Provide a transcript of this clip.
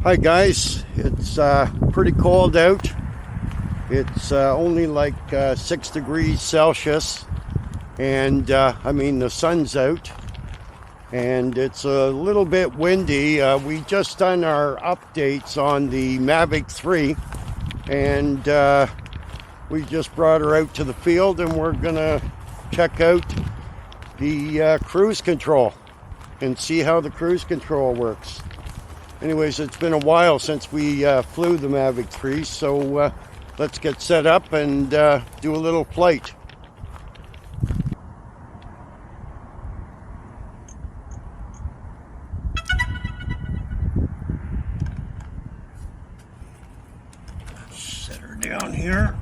Hi guys, it's pretty cold out. It's only like 6 degrees Celsius, and I mean the sun's out, and it's a little bit windy. We just done our updates on the Mavic 3, and we just brought her out to the field, and we're gonna check out the cruise control and see how the cruise control works. Anyways, it's been a while since we flew the Mavic 3, so let's get set up and do a little flight. Set her down here.